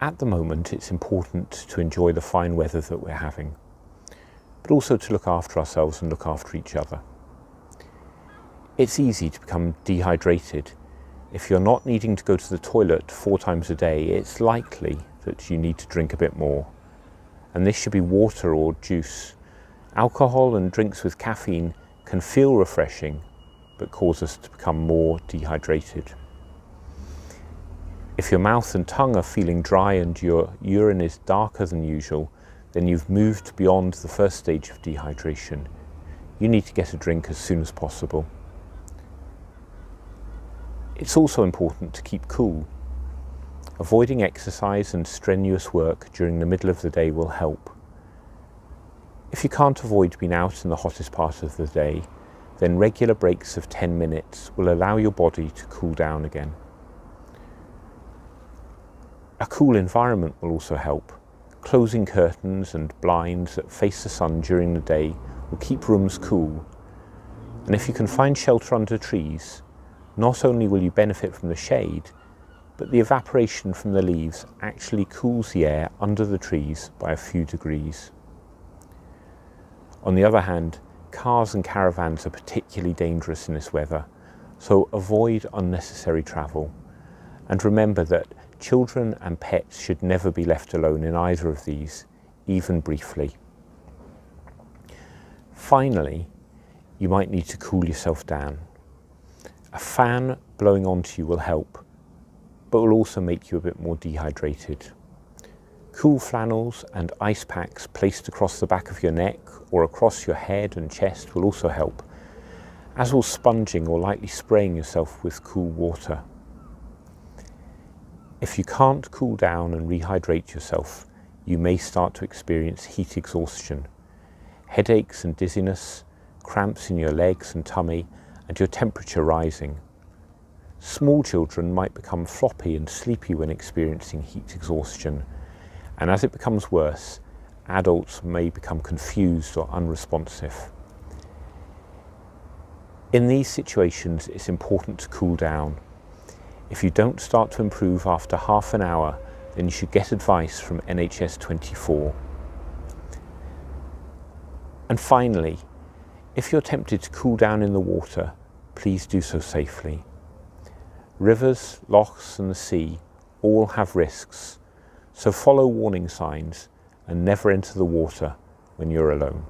At the moment, it's important to enjoy the fine weather that we're having, but also to look after ourselves and look after each other. It's easy to become dehydrated. If you're not needing to go to the toilet 4 times a day, it's likely that you need to drink a bit more. And this should be water or juice. Alcohol and drinks with caffeine can feel refreshing, but cause us to become more dehydrated. If your mouth and tongue are feeling dry and your urine is darker than usual, then you've moved beyond the first stage of dehydration. You need to get a drink as soon as possible. It's also important to keep cool. Avoiding exercise and strenuous work during the middle of the day will help. If you can't avoid being out in the hottest part of the day, then regular breaks of 10 minutes will allow your body to cool down again. A cool environment will also help. Closing curtains and blinds that face the sun during the day will keep rooms cool. And if you can find shelter under trees, not only will you benefit from the shade, but the evaporation from the leaves actually cools the air under the trees by a few degrees. On the other hand, cars and caravans are particularly dangerous in this weather, so avoid unnecessary travel. And remember that children and pets should never be left alone in either of these, even briefly. Finally, you might need to cool yourself down. A fan blowing onto you will help, but will also make you a bit more dehydrated. Cool flannels and ice packs placed across the back of your neck or across your head and chest will also help, as will sponging or lightly spraying yourself with cool water. If you can't cool down and rehydrate yourself, you may start to experience heat exhaustion, headaches and dizziness, cramps in your legs and tummy, and your temperature rising. Small children might become floppy and sleepy when experiencing heat exhaustion, and as it becomes worse, adults may become confused or unresponsive. In these situations, it's important to cool down. If you don't start to improve after half an hour, then you should get advice from NHS 24. And finally, if you're tempted to cool down in the water, please do so safely. Rivers, lochs and the sea all have risks, so follow warning signs and never enter the water when you're alone.